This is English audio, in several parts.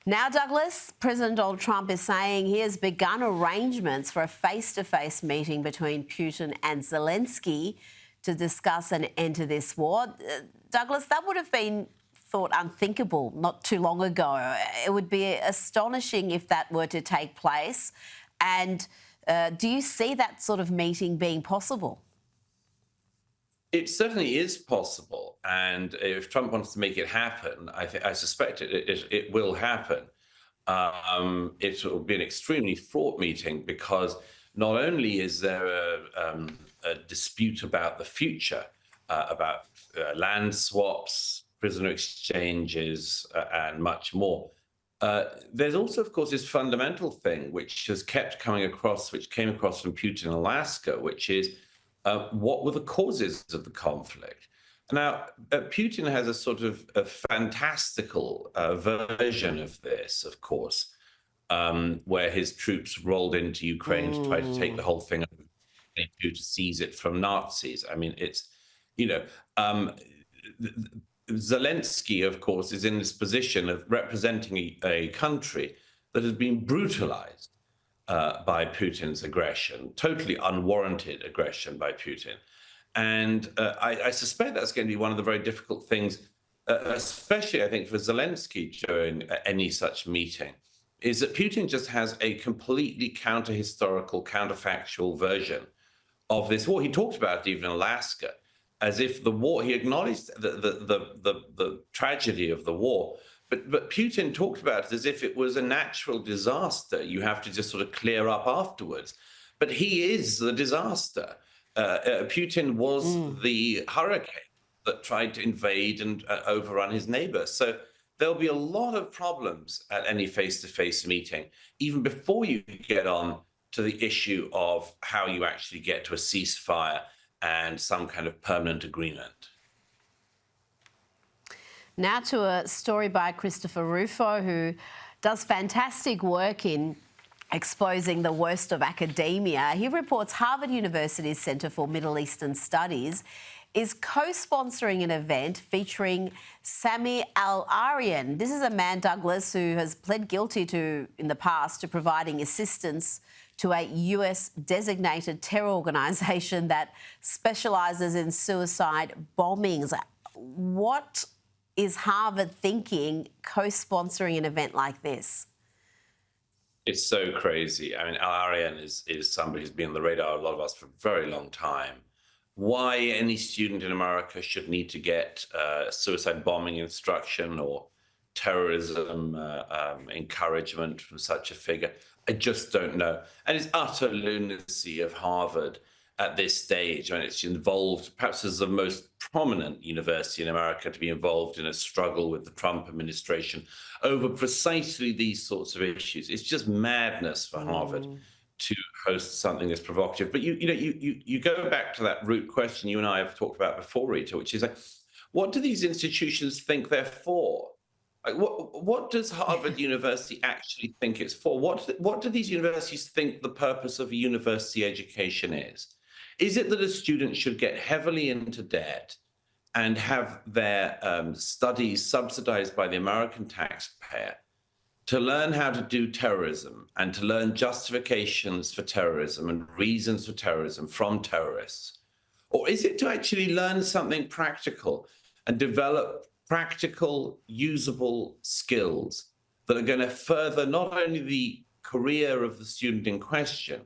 Now, Douglas, President Donald Trump is saying he has begun arrangements for a face-to-face meeting between Putin and Zelensky to discuss an end to this war. Douglas, that would have been thought unthinkable not too long ago. It would be astonishing if that were to take place. And do you see that sort of meeting being possible? It certainly is possible, and if Trump wants to make it happen, I suspect it will happen. It will be an extremely fraught meeting because not only is there a dispute about the future, about land swaps, prisoner exchanges, and much more. There's also, of course, this fundamental thing which has kept coming across, which came across from Putin in Alaska, which is what were the causes of the conflict? Now, Putin has a sort of a fantastical version of this, of course, where his troops rolled into Ukraine to try to take the whole thing to seize it from Nazis. I mean, it's, Zelensky, of course, is in this position of representing a country that has been brutalized by Putin's aggression, totally unwarranted aggression by Putin. And I suspect that's going to be one of the very difficult things, especially, I think, for Zelensky during any such meeting, is that Putin just has a completely counter-historical, counterfactual version of this war. He talked about it even in Alaska, as if the war, he acknowledged the tragedy of the war, but Putin talked about it as if it was a natural disaster. You have to just sort of clear up afterwards. But he is the disaster. Putin was the hurricane that tried to invade and overrun his neighbor. So there'll be a lot of problems at any face-to-face meeting, even before you get on to the issue of how you actually get to a ceasefire and some kind of permanent agreement. Now to a story by Christopher Rufo, who does fantastic work in exposing the worst of academia. He reports Harvard University's Center for Middle Eastern Studies is co-sponsoring an event featuring Sami al-Arian. This is a man, Douglas, who has pled guilty in the past to providing assistance to a US-designated terror organisation that specialises in suicide bombings. What is Harvard thinking co-sponsoring an event like this? It's so crazy. I mean, Al-Arian is somebody who's been on the radar of a lot of us for a very long time. Why any student in America should need to get suicide bombing instruction or terrorism encouragement from such a figure, I just don't know. And it's utter lunacy of Harvard at this stage. I mean, it's involved, perhaps as the most prominent university in America to be involved in a struggle with the Trump administration over precisely these sorts of issues. It's just madness for Harvard to host something that's provocative. But you go back to that root question you and I have talked about before, Rita, which is like, what do these institutions think they're for? Like, what does Harvard University actually think it's for? What do these universities think the purpose of a university education is? Is it that a student should get heavily into debt and have their studies subsidized by the American taxpayer to learn how to do terrorism and to learn justifications for terrorism and reasons for terrorism from terrorists? Or is it to actually learn something practical and develop practical, usable skills that are going to further not only the career of the student in question,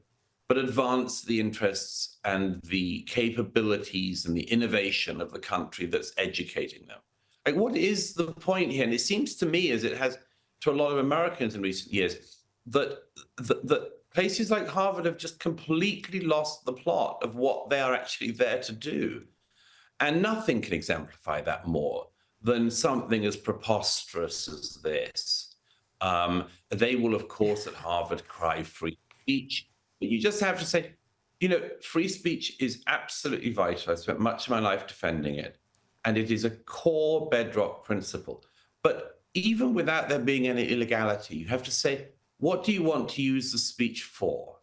but advance the interests and the capabilities and the innovation of the country that's educating them? Like, what is the point here? And it seems to me, as it has to a lot of Americans in recent years, that places like Harvard have just completely lost the plot of what they are actually there to do. And nothing can exemplify that more than something as preposterous as this. They will, of course, at Harvard cry free speech. But you just have to say, free speech is absolutely vital. I spent much of my life defending it. And it is a core bedrock principle. But even without there being any illegality, you have to say, what do you want to use the speech for?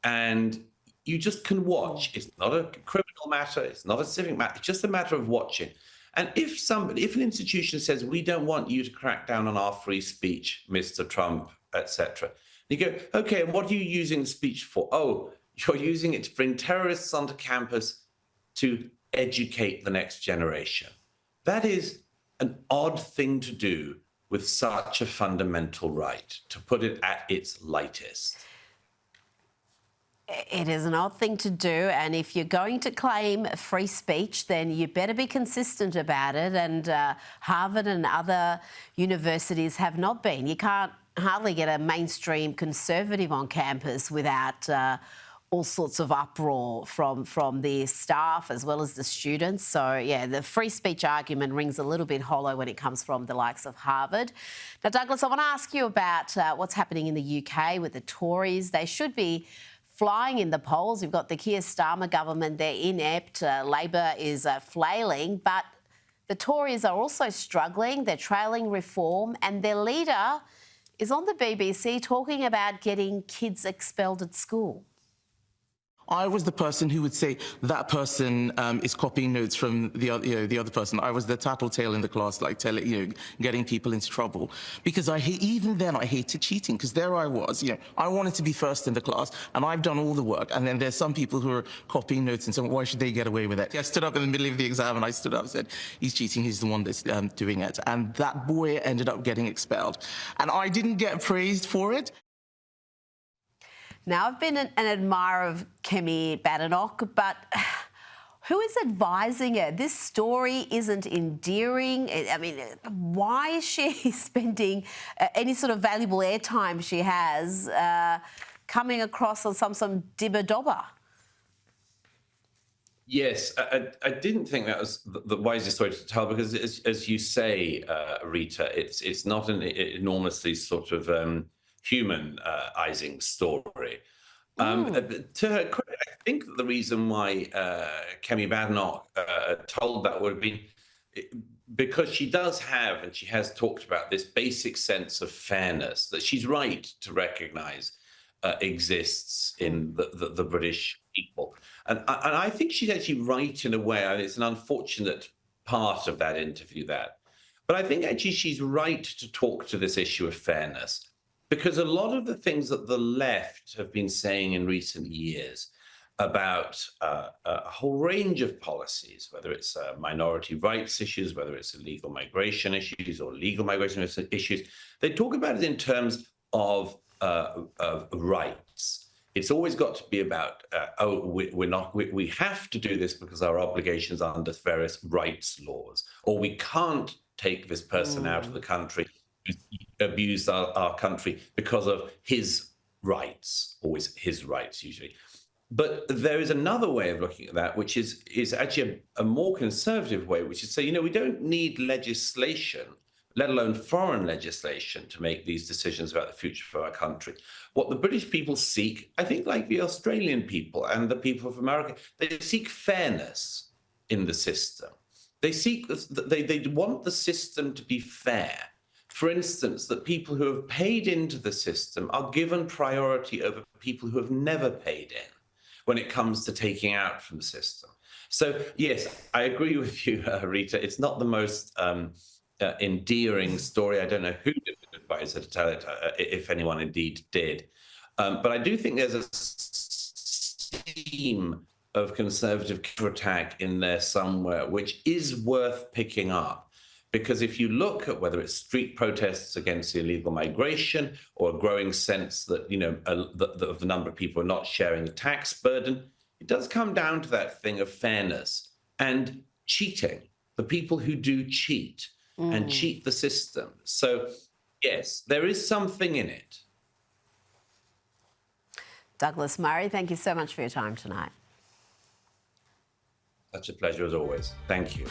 And you just can watch. It's not a criminal matter. It's not a civic matter. It's just a matter of watching. And if an institution says, we don't want you to crack down on our free speech, Mr. Trump, etc., you go, okay, and what are you using the speech for? Oh, you're using it to bring terrorists onto campus to educate the next generation. That is an odd thing to do with such a fundamental right, to put it at its lightest. It is an odd thing to do, and if you're going to claim free speech, then you better be consistent about it, and Harvard and other universities have not been. You can't hardly get a mainstream conservative on campus without all sorts of uproar from the staff as well as the students. So, yeah, the free speech argument rings a little bit hollow when it comes from the likes of Harvard. Now, Douglas, I want to ask you about what's happening in the UK with the Tories. They should be flying in the polls. You've got the Keir Starmer government, they're inept. Labor is flailing, but the Tories are also struggling. They're trailing reform, and their leader is on the BBC talking about getting kids expelled at school. I was the person who would say that person is copying notes from the other person. I was the tattletale in the class, like getting people into trouble. Because even then I hated cheating, because there I was, I wanted to be first in the class, and I've done all the work. And then there's some people who are copying notes and saying, why should they get away with it? I stood up in the middle of the exam, and I stood up and said, he's cheating, he's the one that's doing it. And that boy ended up getting expelled. And I didn't get praised for it. Now, I've been an admirer of Kemi Badenoch, but who is advising her? This story isn't endearing. I mean, why is she spending any sort of valuable airtime she has coming across on some dibber-dobber? Yes, I didn't think that was the wisest story to tell, because as you say, Rita, it's not an enormously sort of humanizing story. To her credit, I think that the reason why Kemi Badenoch told that would have been because she does have, and she has talked about, this basic sense of fairness that she's right to recognise exists in the British people. And I think she's actually right in a way, and it's an unfortunate part of that interview but I think actually she's right to talk to this issue of fairness. Because a lot of the things that the left have been saying in recent years about a whole range of policies, whether it's minority rights issues, whether it's illegal migration issues or legal migration issues, they talk about it in terms of rights. It's always got to be about, we have to do this because our obligations are under various rights laws, or we can't take this person out of the country, abused our country because of his rights, always his rights usually. But there is another way of looking at that, which is actually a more conservative way, which is say, we don't need legislation, let alone foreign legislation, to make these decisions about the future of our country. What the British people seek, I think, like the Australian people and the people of America, they seek fairness in the system. They want the system to be fair. For instance, that people who have paid into the system are given priority over people who have never paid in when it comes to taking out from the system. So, yes, I agree with you, Rita. It's not the most endearing story. I don't know who did advise her to tell it, if anyone indeed did. But I do think there's a theme of conservative counterattack in there somewhere, which is worth picking up. Because if you look at whether it's street protests against illegal migration or a growing sense that, the number of people are not sharing the tax burden, it does come down to that thing of fairness and cheating, the people who do cheat and cheat the system. So, yes, there is something in it. Douglas Murray, thank you so much for your time tonight. Such a pleasure as always. Thank you.